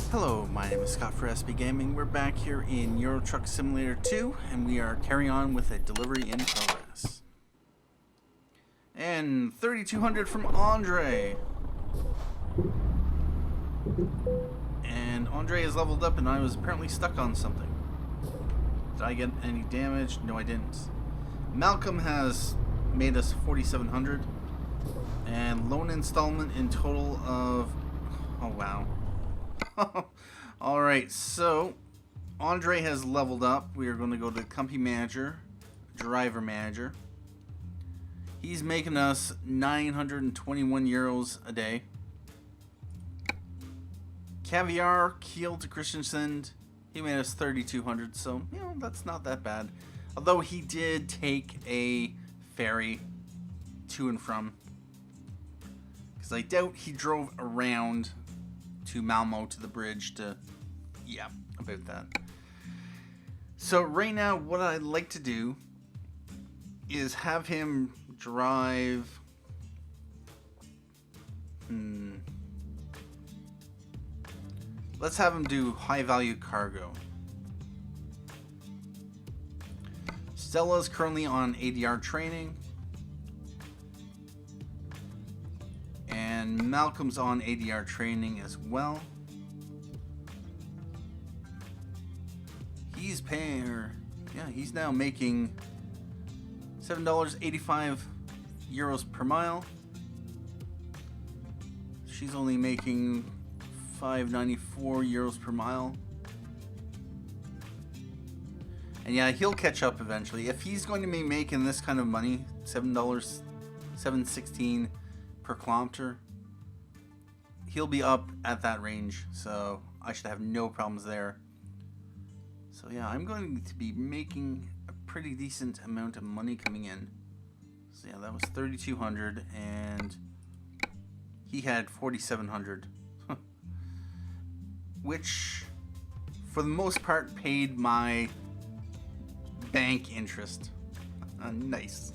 Hello, my name is Scott for SB Gaming. We're back here in Euro Truck Simulator 2, and we are carrying on with a delivery in progress. And 3,200 from Andre. And Andre is leveled up, and I was apparently stuck on something. Did I get any damage? No, I didn't. Malcolm has made us 4,700, and loan installment in total of, oh wow. Alright, so Andre has leveled up. We are going to go to company manager, driver manager. He's making us 921 euros a day. Caviar, Kiel to Christensen, he made us 3,200, so, you know, that's not that bad. Although he did take a ferry to and from. Because I doubt he drove around to Malmo to the bridge to, yeah, about that. So right now what I'd like to do is have him drive, let's have him do high value cargo. Stella's currently on ADR training. And Malcolm's on ADR training as well. He's paying her, yeah, he's now making $7.85 per mile. She's only making 594 euros per mile. And yeah, he'll catch up eventually. If he's going to be making this kind of money, $7.16 per kilometer, he'll be up at that range, so I should have no problems there. So yeah, I'm going to be making a pretty decent amount of money coming in. So yeah, that was 3,200 and he had 4,700, which for the most part paid my bank interest. Nice.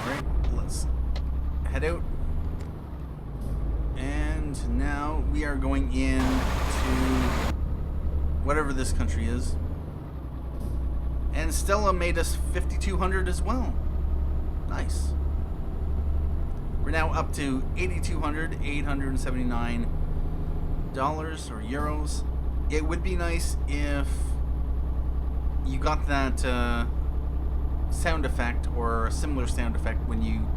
Alright, let's head out. And now we are going in to whatever this country is. And Stella made us 5,200 as well. Nice. We're now up to 8,200, $879 or euros. It would be nice if you got that sound effect or a similar sound effect when you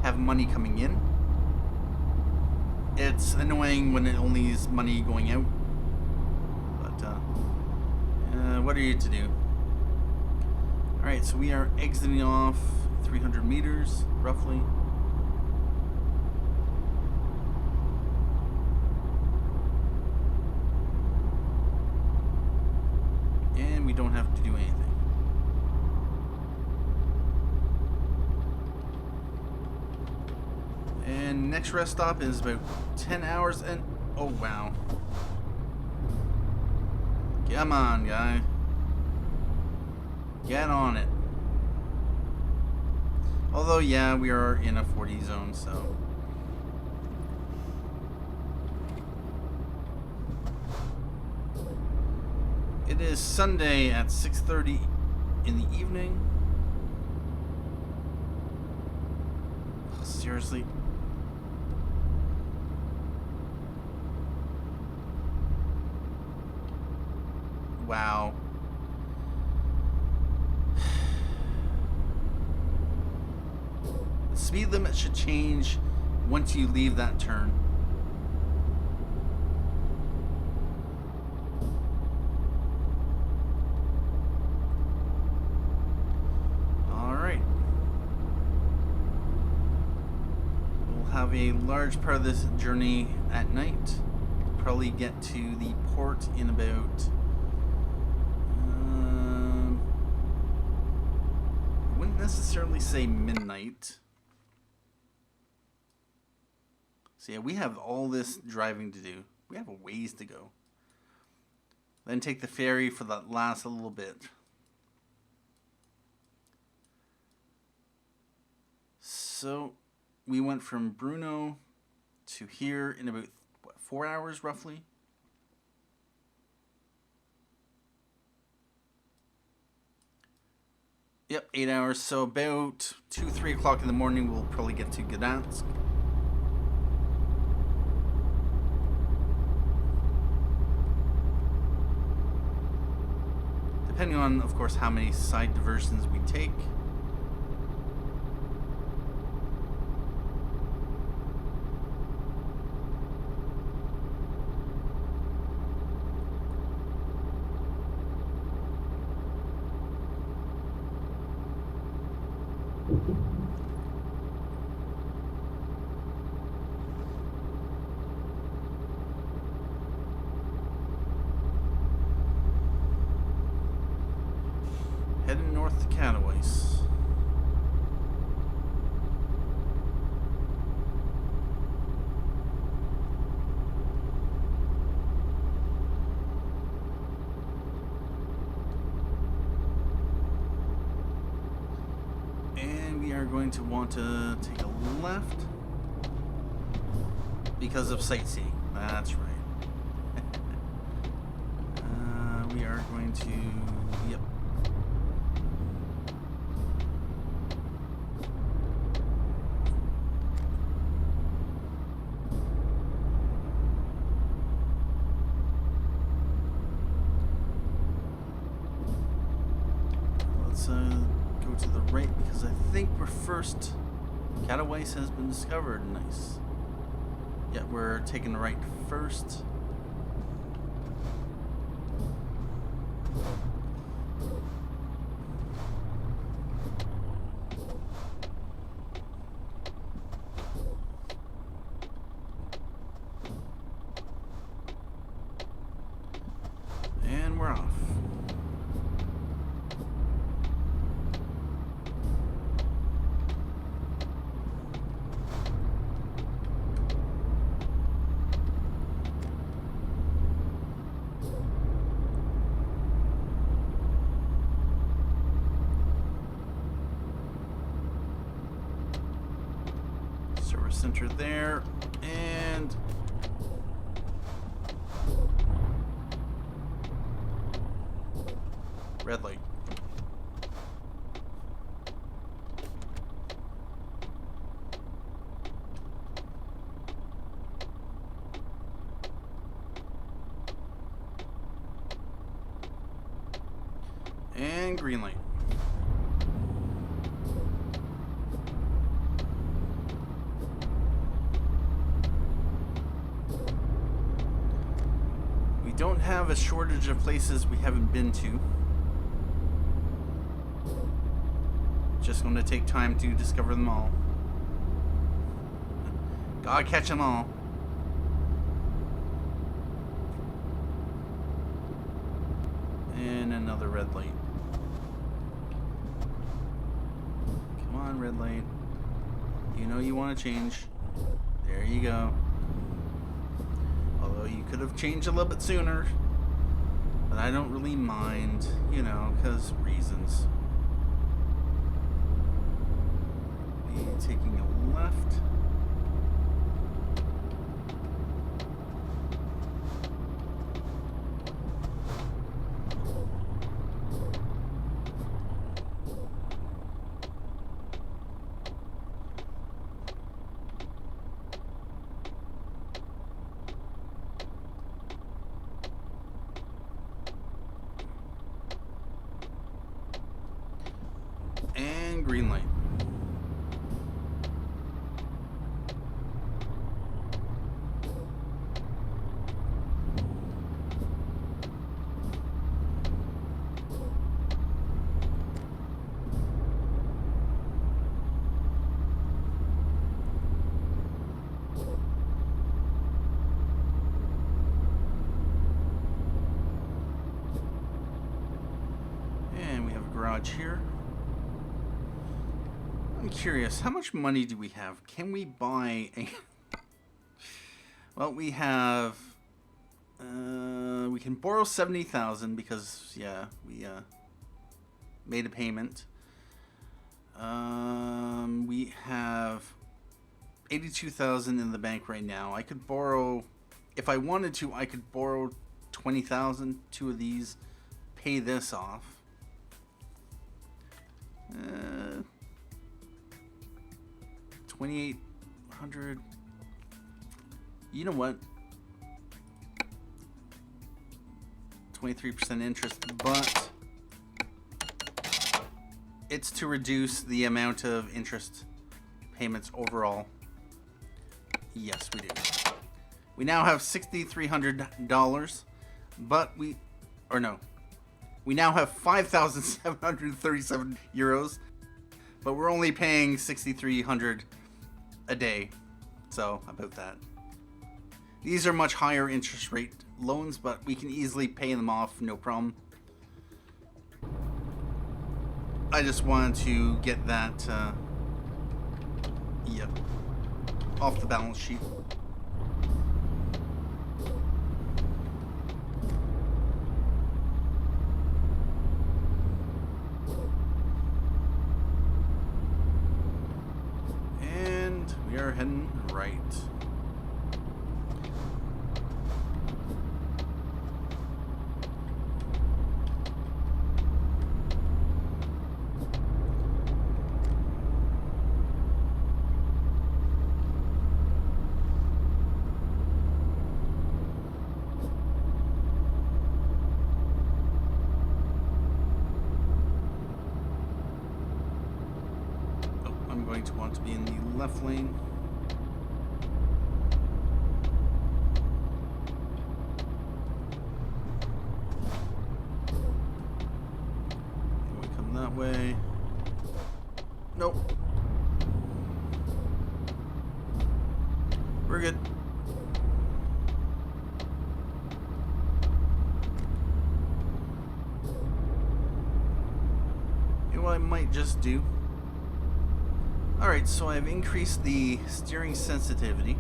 have money coming in. It's annoying when it only is money going out, but what are you to do? Alright, so we are exiting off 300 meters roughly. And we don't have to do anything. And next rest stop is about 10 hours and, oh wow. Come on, guy. Get on it. Although, yeah, we are in a 40 zone, so. It is Sunday at 6:30 in the evening. Oh, seriously? Wow. The speed limit should change once you leave that turn. Alright. We'll have a large part of this journey at night. Probably get to the port in about I wouldn't necessarily say midnight. So yeah, we have all this driving to do. We have a ways to go. Then take the ferry for that last little bit. So we went from Brno to here in about, what, 4 hours roughly? Yep, 8 hours. So about 2, 3 o'clock in the morning, we'll probably get to Gdansk. Depending on, of course, how many side diversions we take. Heading north to Katowice. And we are going to want to take a left because of sightseeing. That's right. We are going to, yep. Go to the right because I think we're first. Katowice has been discovered. Nice. Yeah, we're taking the right first. And we're off. Service center there, and red light. And green light. We don't have a shortage of places we haven't been to. Just going to take time to discover them all. Gotta catch them all. And another red light. Come on, red light. You know you want to change. There you go. Although you could have changed a little bit sooner. But I don't really mind, you know, because reasons. Taking a left. And green light. Garage here. I'm curious, how much money do we have? Can we buy a... Well, we have... we can borrow 70,000 because, yeah, we made a payment. We have 82,000 in the bank right now. I could borrow, if I wanted to, I could borrow 20,000, two of these, pay this off. 2,800. You know what? 23% interest, but it's to reduce the amount of interest payments overall. Yes, we do. We now have $6,300, but we now have 5,737 euros, but we're only paying 6,300 a day. So about that. These are much higher interest rate loans, but we can easily pay them off, no problem. I just wanted to get that, off the balance sheet. And we are heading right. Going to want to be in the left lane. We come that way. Nope. We're good. You know what I might just do? Alright, so I've increased the steering sensitivity.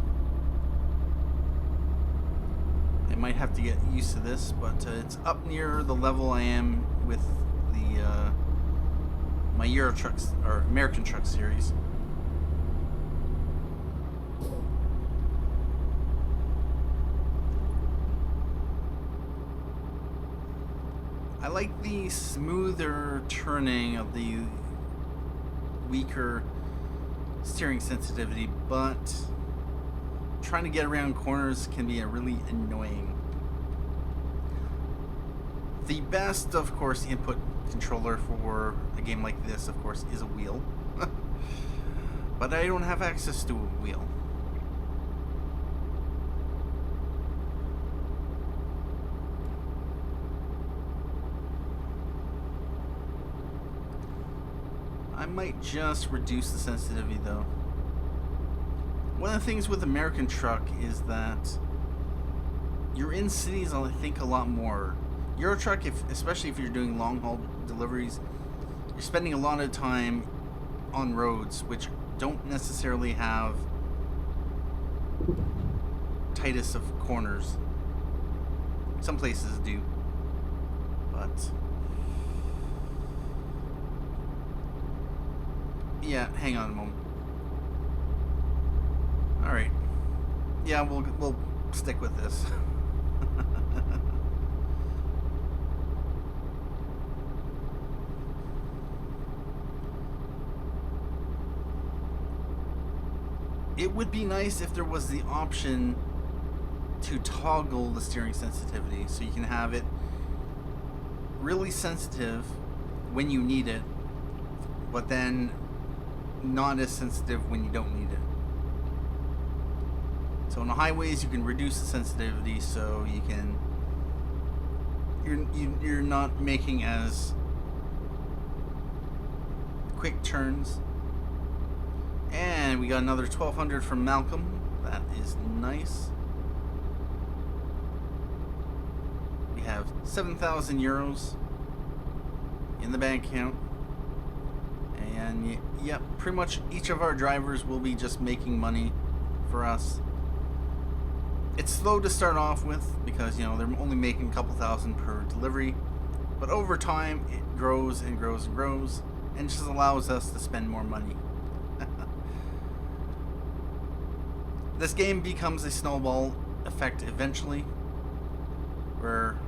I might have to get used to this, but it's up near the level I am with the my Euro Trucks or American Truck Series. I like the smoother turning of the weaker steering sensitivity, but trying to get around corners can be really annoying. The best, of course, input controller for a game like this, of course, is a wheel. But I don't have access to a wheel. I might just reduce the sensitivity though. One of the things with American Truck is that you're in cities, I think, a lot more. Euro Truck, especially if you're doing long haul deliveries, you're spending a lot of time on roads which don't necessarily have tightest of corners. Some places do, but yeah, hang on a moment. Alright. Yeah, we'll stick with this. It would be nice if there was the option to toggle the steering sensitivity so you can have it really sensitive when you need it, but then not as sensitive when you don't need it. So on the highways you can reduce the sensitivity so you can you're not making as quick turns. And we got another 1,200 from Malcolm. That is nice. We have 7,000 euros in the bank account. And yep, pretty much each of our drivers will be just making money for us. It's slow to start off with because, you know, they're only making a couple thousand per delivery. But over time, it grows and grows and grows and just allows us to spend more money. This game becomes a snowball effect eventually, where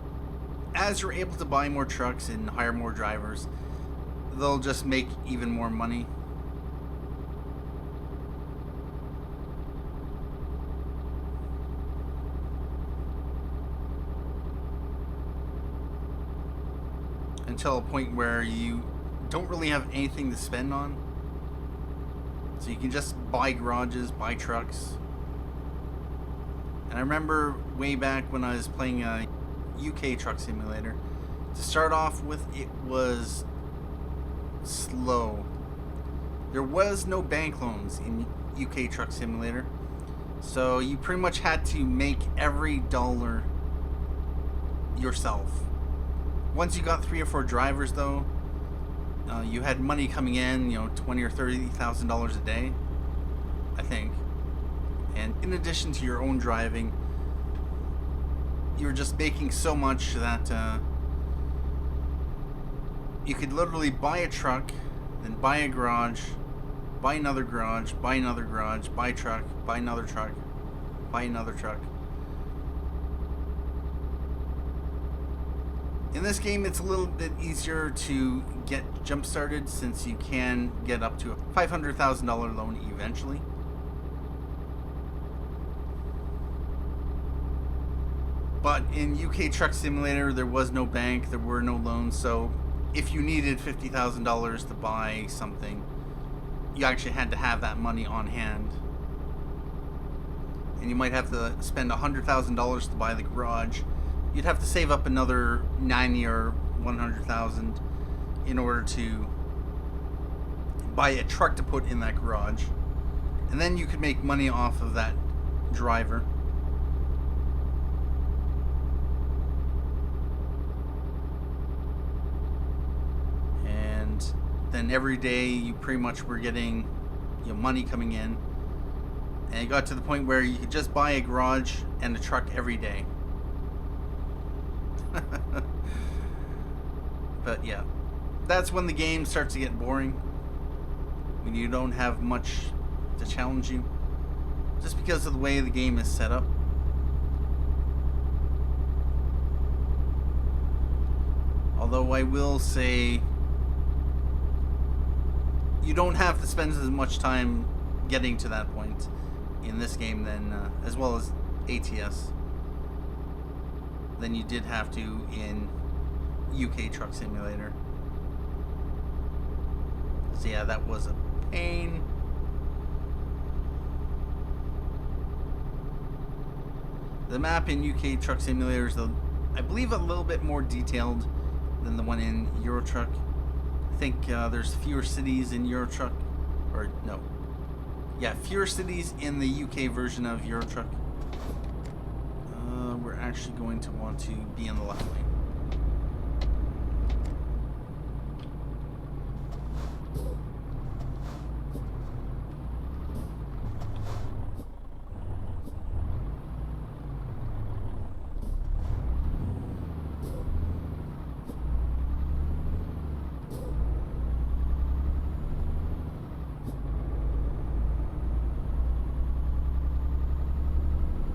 as you're able to buy more trucks and hire more drivers, they'll just make even more money. Until a point where you don't really have anything to spend on. So you can just buy garages, buy trucks. And I remember way back when I was playing a UK Truck Simulator, to start off with, it was slow. There was no bank loans in UK Truck Simulator, so you pretty much had to make every dollar yourself. Once you got 3 or 4 drivers, though, you had money coming in, $20,000 or $30,000 a day, I think. And in addition to your own driving, you were just making so much that you could literally buy a truck, then buy a garage, buy another garage, buy another garage, buy a truck, buy another truck, buy another truck. In this game, it's a little bit easier to get jump started since you can get up to a $500,000 loan eventually. But in UK Truck Simulator, there was no bank, there were no loans, so if you needed $50,000 to buy something, you actually had to have that money on hand. And you might have to spend $100,000 to buy the garage. You'd have to save up another 90 or 100,000 in order to buy a truck to put in that garage. And then you could make money off of that driver. And then every day you pretty much were getting money coming in. And it got to the point where you could just buy a garage and a truck every day. But yeah, that's when the game starts to get boring, when you don't have much to challenge you, just because of the way the game is set up. Although I will say, you don't have to spend as much time getting to that point in this game than as well as ATS than you did have to in UK Truck Simulator. So yeah, that was a pain. The map in UK Truck Simulator is, I believe, a little bit more detailed than the one in Euro Truck. I think there's fewer cities in Euro Truck, or no, yeah, fewer cities in the UK version of Euro Truck. We're actually going to want to be in the left lane.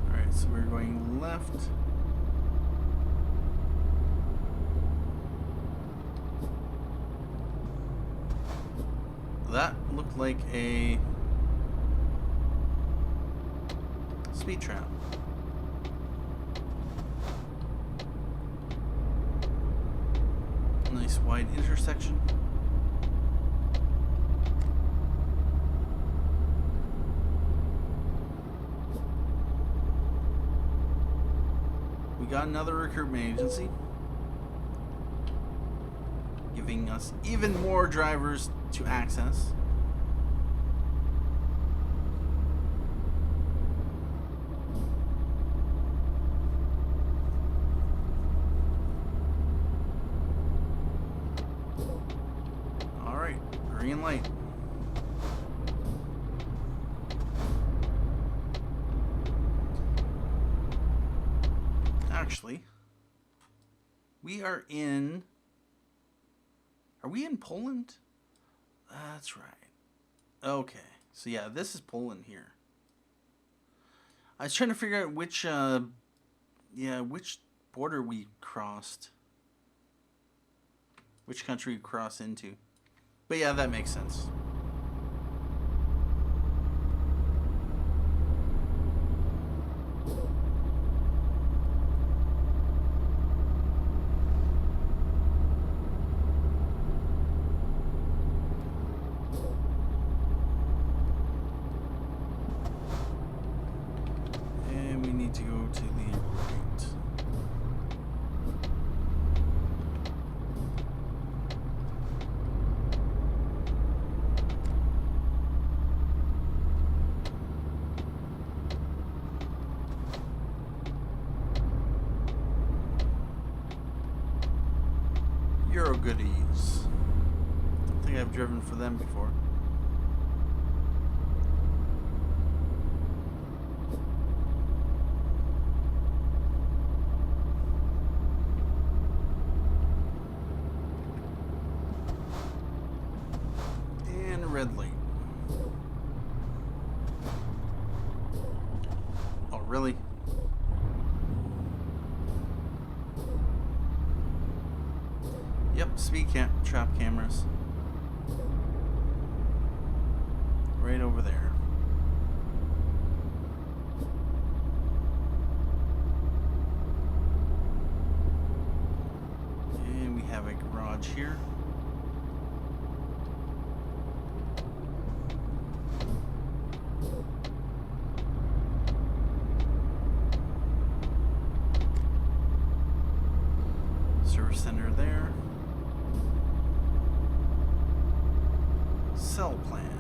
Alright, so we're going left. That looked like a speed trap. Nice wide intersection. We got another recruitment agency, giving us even more drivers to access. All right, green light. Actually, we are in... Are we in Poland? That's right. Okay. So yeah, this is Poland here. I was trying to figure out which, which border we crossed. Which country we crossed into. But yeah, that makes sense. To go to the right. Euro Goodies. Don't think I've driven for them before. Red light. Oh, really? Yep, trap cameras. Right over there. And we have a garage here. Center there. Cell plan.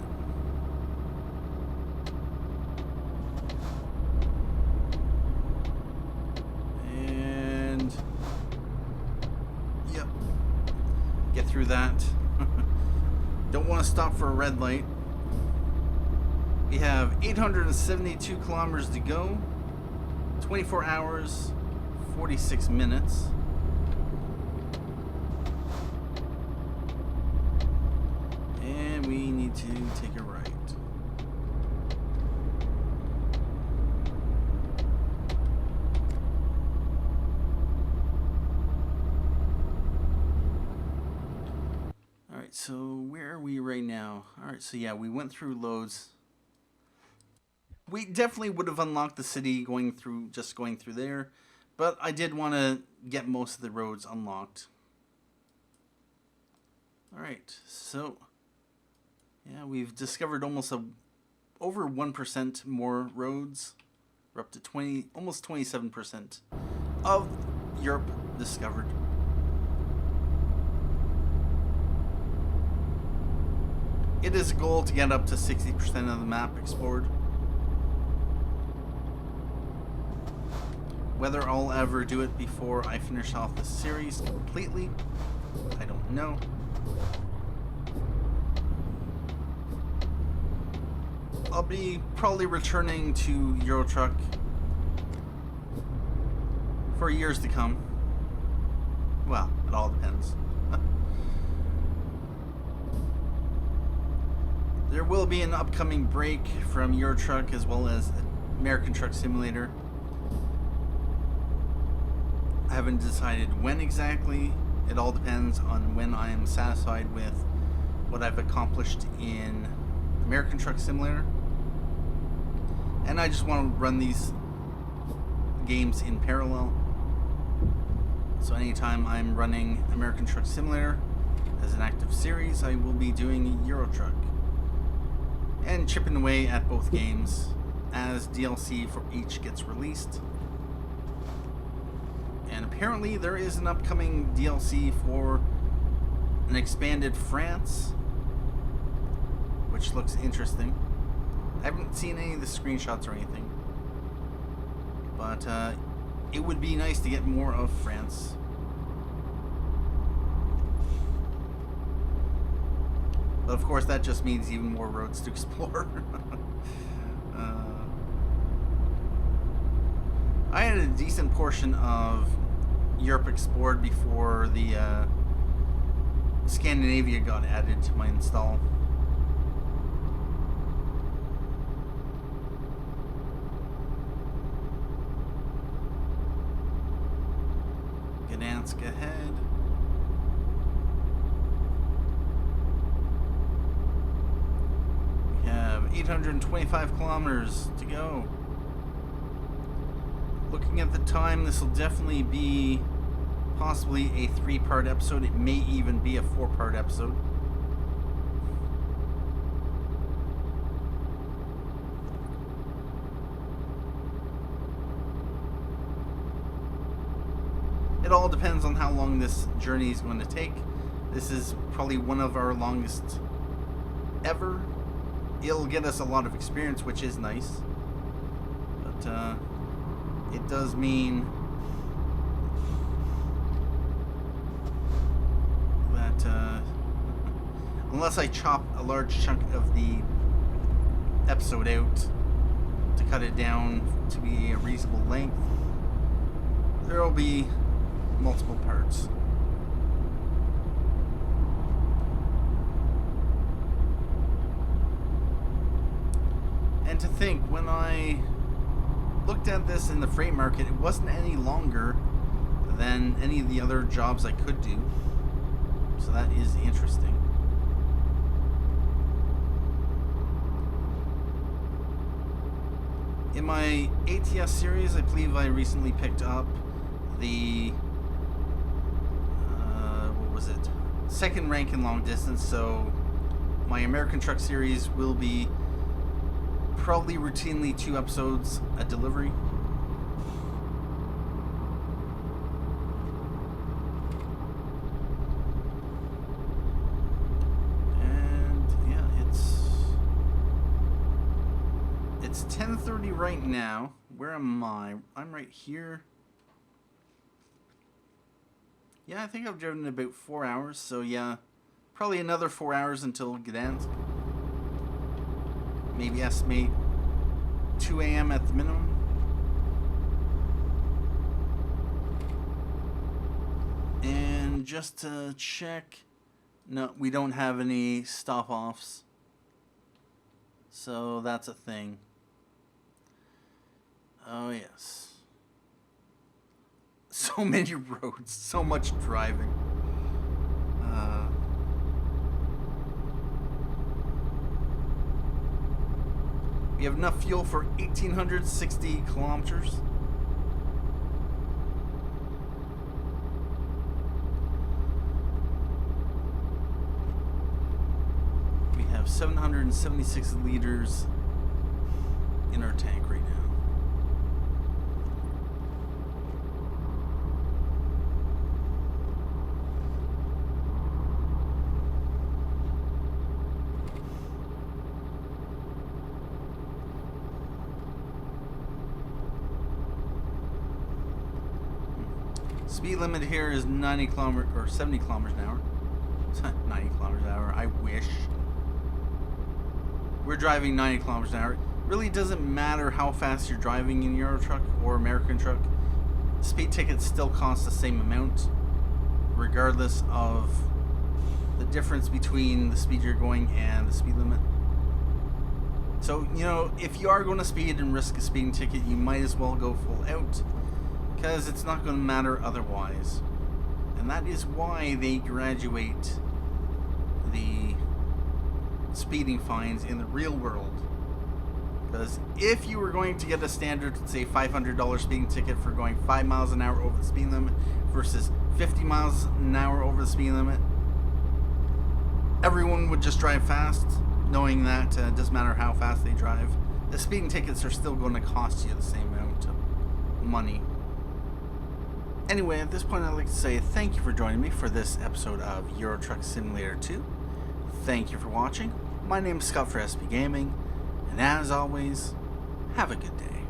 And yep. Get through that. Don't want to stop for a red light. We have 872 kilometers to go. 24 hours, 46 minutes. We need to take a right. Alright, so where are we right now? Alright, so yeah, we went through loads. We definitely would have unlocked the city going through there, but I did want to get most of the roads unlocked. Alright, so yeah, we've discovered almost over 1% more roads. We're up to almost 27% of Europe discovered. It is a goal to get up to 60% of the map explored. Whether I'll ever do it before I finish off the series completely, I don't know. I'll be probably returning to Euro Truck for years to come. Well, it all depends. There will be an upcoming break from Euro Truck as well as American Truck Simulator. I haven't decided when exactly. It all depends on when I am satisfied with what I've accomplished in American Truck Simulator. And I just want to run these games in parallel. So anytime I'm running American Truck Simulator as an active series, I will be doing Euro Truck. And chipping away at both games as DLC for each gets released. And apparently there is an upcoming DLC for an expanded France, which looks interesting. I haven't seen any of the screenshots or anything, but it would be nice to get more of France. But of course that just means even more roads to explore. I had a decent portion of Europe explored before the Scandinavia got added to my install. ask ahead. We have 825 kilometers to go. Looking at the time, this will definitely be possibly a 3-part episode. It may even be a 4-part episode. It all depends on how long this journey is going to take. This is probably one of our longest ever. It'll get us a lot of experience, which is nice. But it does mean that unless I chop a large chunk of the episode out to cut it down to be a reasonable length, there will be multiple parts. And to think, when I looked at this in the freight market, it wasn't any longer than any of the other jobs I could do. So that is interesting. In my ATS series, I believe I recently picked up the what was it? Second rank in long distance. So my American Truck series will be probably routinely 2 episodes a delivery. And yeah, it's 10:30 right now. Where am I? I'm right here. Yeah, I think I've driven about 4 hours, so yeah, probably another 4 hours until Gdansk. Maybe estimate 2 a.m. at the minimum. And just to check, no, we don't have any stop-offs, so that's a thing. Oh yes. So many roads, so much driving. We have enough fuel for 1,860 kilometers. We have 776 liters in our tank right now. Speed limit here is 90 kilometers or 70 kilometers an hour. 90 kilometers an hour. I wish. We're driving 90 kilometers an hour. It really doesn't matter how fast you're driving in Euro Truck or American Truck. Speed tickets still cost the same amount, regardless of the difference between the speed you're going and the speed limit. So, you know, if you are going to speed and risk a speeding ticket, you might as well go full out, because it's not going to matter otherwise. And that is why they graduate the speeding fines in the real world. Because if you were going to get a standard, say $500 speeding ticket for going 5 miles an hour over the speed limit versus 50 miles an hour over the speed limit, everyone would just drive fast, knowing that it doesn't matter how fast they drive. The speeding tickets are still going to cost you the same amount of money. Anyway, at this point, I'd like to say thank you for joining me for this episode of Euro Truck Simulator 2. Thank you for watching. My name is Scott for SP Gaming, and as always, have a good day.